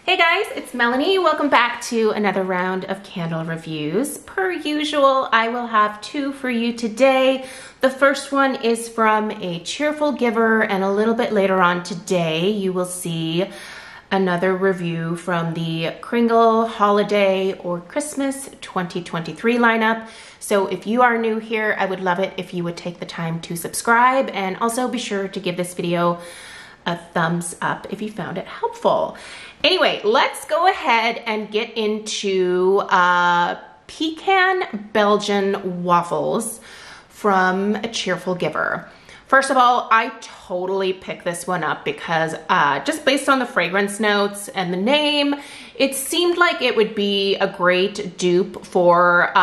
Hey guys, it's Melanie. Welcome back to another round of candle reviews. Per usual, I will have two for you today. The first one is from a cheerful giver, and a little bit later on today, you will see another review from the Kringle Holiday or Christmas 2023 lineup. So if you are new here, I would love it if you would take the time to subscribe, and also be sure to give this video a thumbs up if you found it helpful. Anyway, let's go ahead and get into Pecan Belgian waffles from a cheerful giver. First of all, I totally picked this one up because just based on the fragrance notes and the name, it seemed like it would be a great dupe for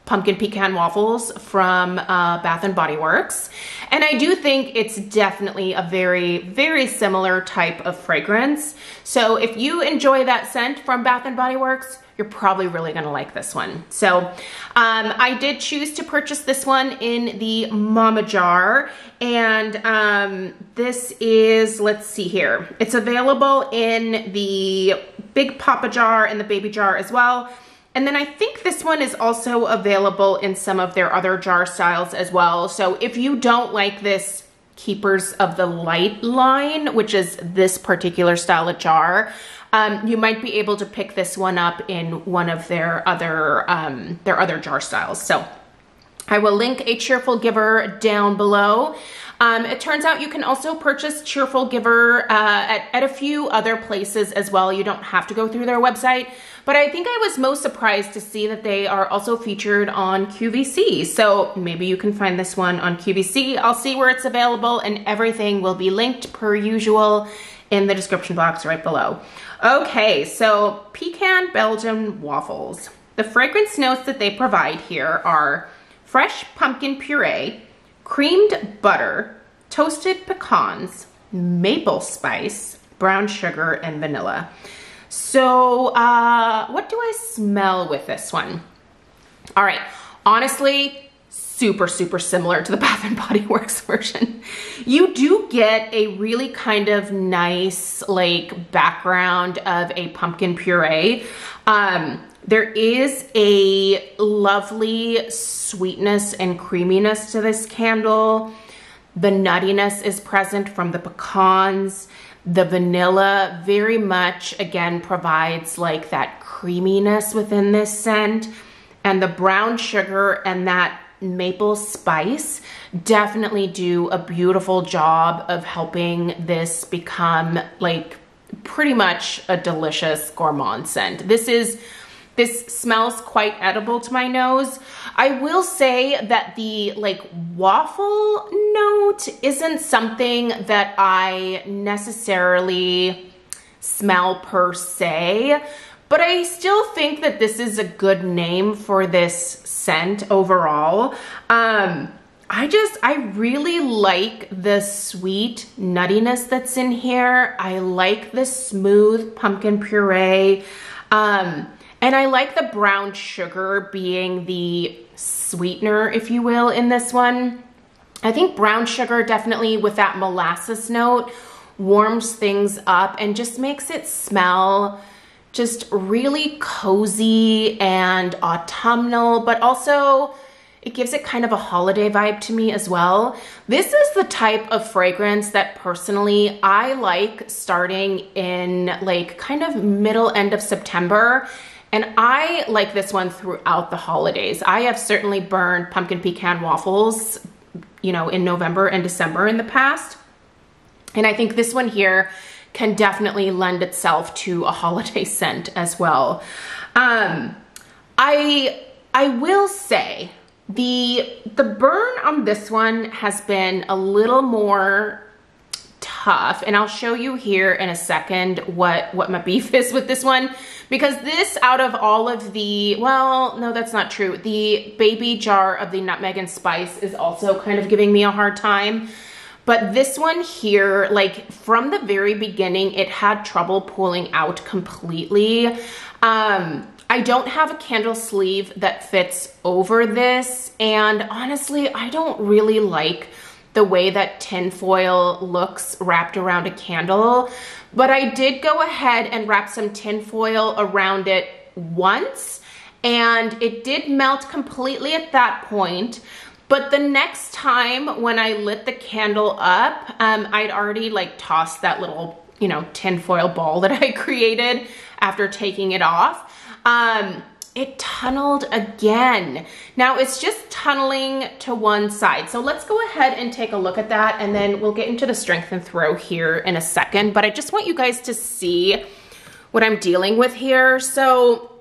pumpkin pecan waffles from Bath & Body Works. And I do think it's definitely a very, very similar type of fragrance. So if you enjoy that scent from Bath & Body Works, you're probably really gonna like this one. So I did choose to purchase this one in the Mama jar. And this is, let's see here. It's available in the Big Papa jar and the Baby jar as well. And then I think this one is also available in some of their other jar styles as well. So if you don't like this Keepers of the Light line, which is this particular style of jar, you might be able to pick this one up in one of their other jar styles. So I will link a cheerful giver down below. It turns out you can also purchase Cheerful Giver at a few other places as well. You don't have to go through their website, but I think I was most surprised to see that they are also featured on QVC. So maybe you can find this one on QVC. I'll see where it's available, and everything will be linked per usual in the description box right below. Okay, so Pecan Belgian waffles. The fragrance notes that they provide here are fresh pumpkin puree, creamed butter, toasted pecans, maple spice, brown sugar, and vanilla. So what do I smell with this one? All right, honestly, super, super similar to the Bath & Body Works version. You do get a really kind of nice like background of a pumpkin puree. There is a lovely sweetness and creaminess to this candle. The nuttiness is present from the pecans. The vanilla very much, again, provides like that creaminess within this scent. And the brown sugar and that maple spice definitely do a beautiful job of helping this become like pretty much a delicious gourmand scent. This smells quite edible to my nose. I will say that the like waffle note isn't something that I necessarily smell per se, but I still think that this is a good name for this scent overall. I really like the sweet nuttiness that's in here. I like the smooth pumpkin puree. And I like the brown sugar being the sweetener, if you will, in this one. I think brown sugar definitely with that molasses note warms things up and just makes it smell just really cozy and autumnal, but also it gives it kind of a holiday vibe to me as well. This is the type of fragrance that personally I like starting in like kind of middle end of September. And I like this one throughout the holidays. I have certainly burned pumpkin pecan waffles, you know, in November and December in the past. And I think this one here can definitely lend itself to a holiday scent as well. I will say the burn on this one has been a little more tough, and I'll show you here in a second what my beef is with this one, because this, out of all of the, well, no, that's not true. The Baby jar of the nutmeg and spice is also kind of giving me a hard time. But this one here, like from the very beginning, it had trouble pulling out completely. I don't have a candle sleeve that fits over this, and honestly, I don't really like the way that tinfoil looks wrapped around a candle, but I did go ahead and wrap some tinfoil around it once, and it did melt completely at that point. But the next time when I lit the candle up, I'd already like tossed that little, you know, tinfoil ball that I created after taking it off. It tunneled again. Now it's just tunneling to one side. So let's go ahead and take a look at that, and then we'll get into the strength and throw here in a second. But I just want you guys to see what I'm dealing with here. So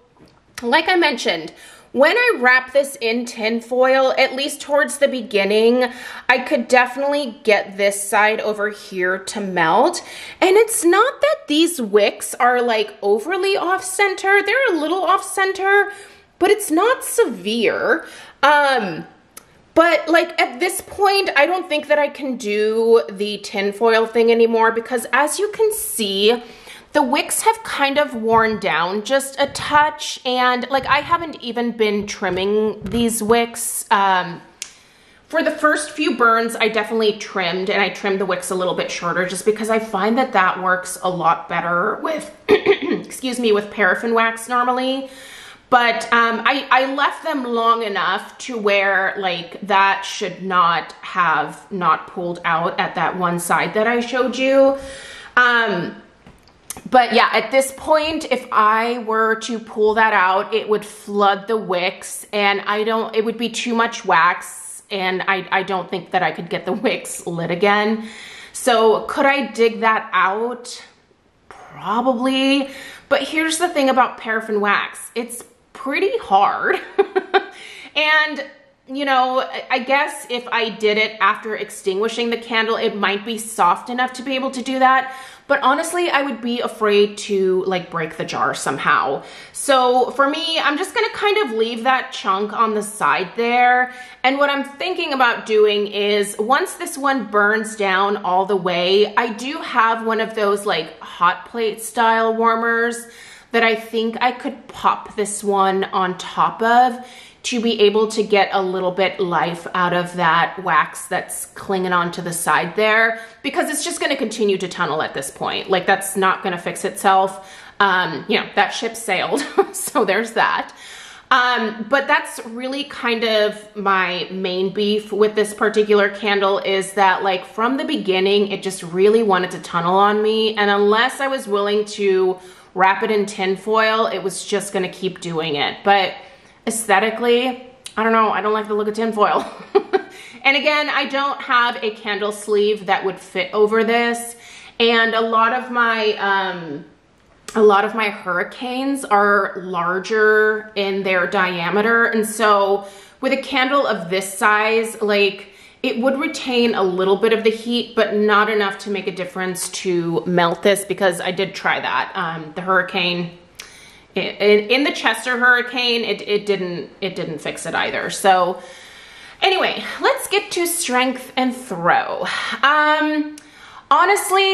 like I mentioned, when I wrap this in tinfoil, at least towards the beginning, I could definitely get this side over here to melt. And it's not that these wicks are like overly off center. They're a little off center, but it's not severe. But like at this point, I don't think that I can do the tinfoil thing anymore, because as you can see, the wicks have kind of worn down just a touch, and like I haven't even been trimming these wicks. For the first few burns, I definitely trimmed, and I trimmed the wicks a little bit shorter just because I find that that works a lot better with, excuse me, with paraffin wax normally. But I left them long enough to where like that should not have not pulled out at that one side that I showed you. But yeah, at this point, if I were to pull that out, it would flood the wicks, and it would be too much wax, and I don't think that I could get the wicks lit again. So could I dig that out? Probably. But here's the thing about paraffin wax. It's pretty hard. And you know, I guess if I did it after extinguishing the candle, it might be soft enough to be able to do that. But honestly, I would be afraid to like break the jar somehow. So for me, I'm just gonna kind of leave that chunk on the side there. And what I'm thinking about doing is once this one burns down all the way, I do have one of those like hot plate style warmers that I think I could pop this one on top of to be able to get a little bit life out of that wax that's clinging onto the side there, because it's just gonna continue to tunnel at this point. Like that's not gonna fix itself. You know, that ship sailed, so there's that. But that's really kind of my main beef with this particular candle, is that like from the beginning, it just really wanted to tunnel on me. And unless I was willing to wrap it in tinfoil, it was just gonna keep doing it. But aesthetically, I don't know, I don't like the look of tinfoil. And again, I don't have a candle sleeve that would fit over this. And a lot of my hurricanes are larger in their diameter. And so with a candle of this size, like it would retain a little bit of the heat, but not enough to make a difference to melt this, because I did try that. The hurricane, in the Chester hurricane, it didn't fix it either. So anyway, let's get to strength and throw. Honestly,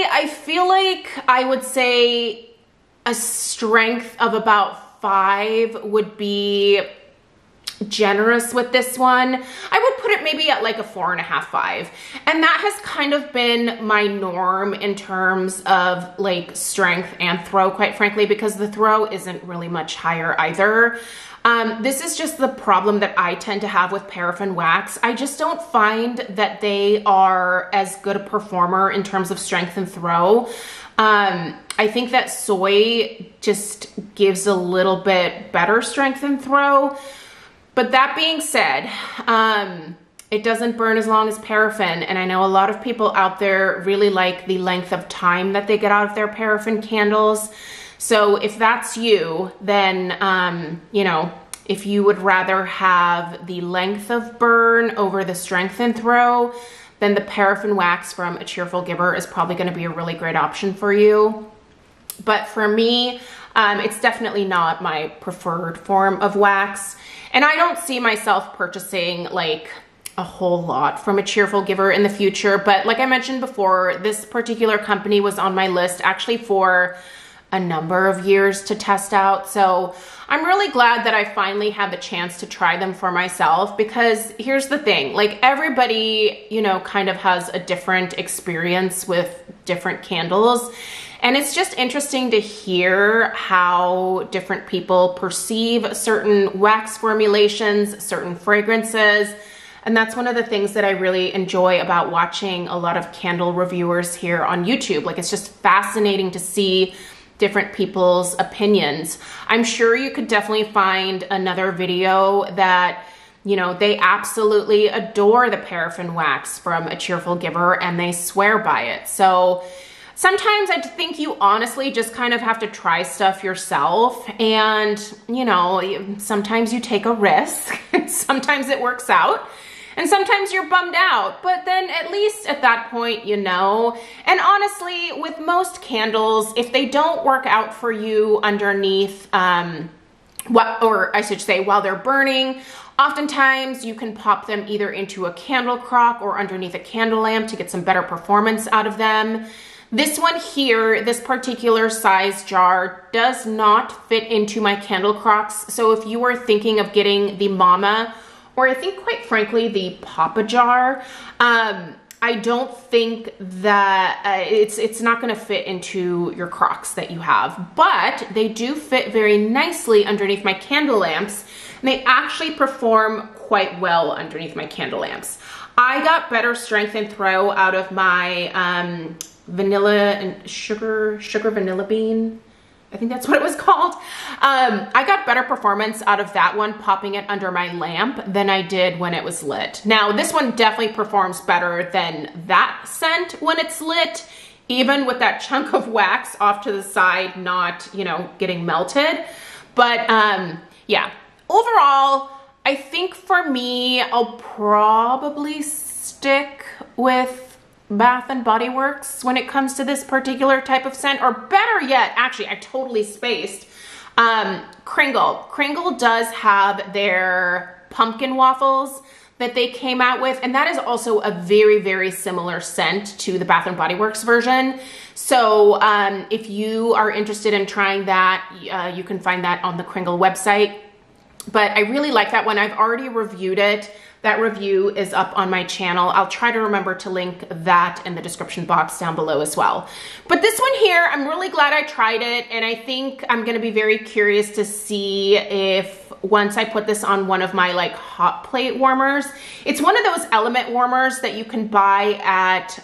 I feel like I would say a strength of about 5 would be generous with this one. I would put it maybe at like a 4.5, 5. And that has kind of been my norm in terms of like strength and throw, quite frankly, because the throw isn't really much higher either. This is just the problem that I tend to have with paraffin wax. I just don't find that they are as good a performer in terms of strength and throw. I think that soy just gives a little bit better strength and throw. But that being said, it doesn't burn as long as paraffin. And I know a lot of people out there really like the length of time that they get out of their paraffin candles. So if that's you, then, you know, if you would rather have the length of burn over the strength and throw, then the paraffin wax from A Cheerful Giver is probably going to be a really great option for you. But for me, it's definitely not my preferred form of wax. And I don't see myself purchasing like a whole lot from A Cheerful Giver in the future. But like I mentioned before, this particular company was on my list actually for a number of years to test out. So I'm really glad that I finally had the chance to try them for myself, because here's the thing, like everybody, you know, kind of has a different experience with different candles. And it's just interesting to hear how different people perceive certain wax formulations, certain fragrances. And that's one of the things that I really enjoy about watching a lot of candle reviewers here on YouTube. Like, it's just fascinating to see different people's opinions. I'm sure you could definitely find another video that, you know, they absolutely adore the paraffin wax from A Cheerful Giver and they swear by it. So sometimes I think you honestly just kind of have to try stuff yourself, and, you know, sometimes you take a risk, sometimes it works out, and sometimes you're bummed out, but then at least at that point, you know. And honestly, with most candles, if they don't work out for you underneath, or I should say while they're burning, oftentimes you can pop them either into a candle crock or underneath a candle lamp to get some better performance out of them. This one here, this particular size jar, does not fit into my candle crocks. So if you are thinking of getting the Mama, or I think quite frankly the Papa jar, I don't think that it's not going to fit into your crocks that you have, but they do fit very nicely underneath my candle lamps, and they actually perform quite well underneath my candle lamps. I got better strength and throw out of my vanilla and sugar vanilla bean, I think that's what it was called. I got better performance out of that one popping it under my lamp than I did when it was lit. Now this one definitely performs better than that scent when it's lit, even with that chunk of wax off to the side not, you know, getting melted. But yeah, overall, I think for me, I'll probably stick with Bath and Body Works when it comes to this particular type of scent, or better yet, actually, I totally spaced. Kringle. Kringle does have their pumpkin waffles that they came out with, and that is also a very, very similar scent to the Bath and Body Works version. So if you are interested in trying that, you can find that on the Kringle website. But I really like that one. I've already reviewed it. That review is up on my channel. I'll try to remember to link that in the description box down below as well. But this one here, I'm really glad I tried it, and I think I'm gonna be very curious to see if once I put this on one of my like hot plate warmers. It's one of those element warmers that you can buy at,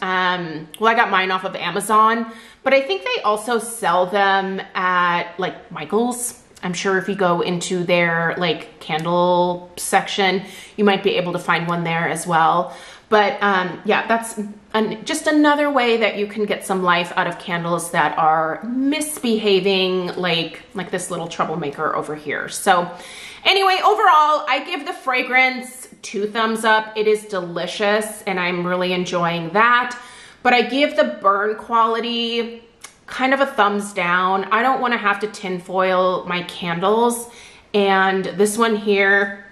well, I got mine off of Amazon, but I think they also sell them at like Michael's. I'm sure if you go into their like candle section, you might be able to find one there as well. But yeah, that's just another way that you can get some life out of candles that are misbehaving, like this little troublemaker over here. So anyway, overall, I give the fragrance 2 thumbs up. It is delicious and I'm really enjoying that. But I give the burn quality kind of a thumbs down. I don't want to have to tinfoil my candles, and this one here,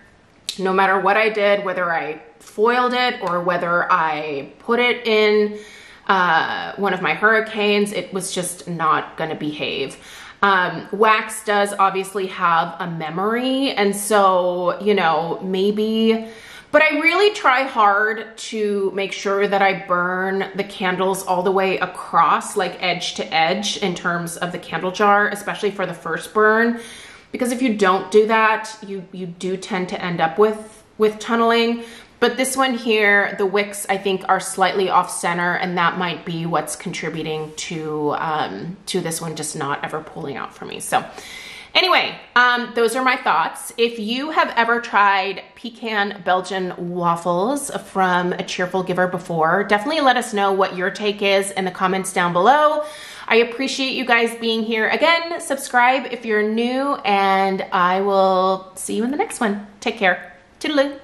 no matter what I did, whether I foiled it or whether I put it in one of my hurricanes, it was just not going to behave. Wax does obviously have a memory, and so, you know, maybe, but I really try hard to make sure that I burn the candles all the way across, like edge to edge in terms of the candle jar, especially for the first burn. Because if you don't do that, you do tend to end up with tunneling. But this one here, the wicks, I think, are slightly off center, and that might be what's contributing to this one just not ever pulling out for me. So anyway, those are my thoughts. If you have ever tried Pecan Belgian waffles from A Cheerful Giver before, definitely let us know what your take is in the comments down below. I appreciate you guys being here. Again, subscribe if you're new, and I will see you in the next one. Take care. Toodaloo.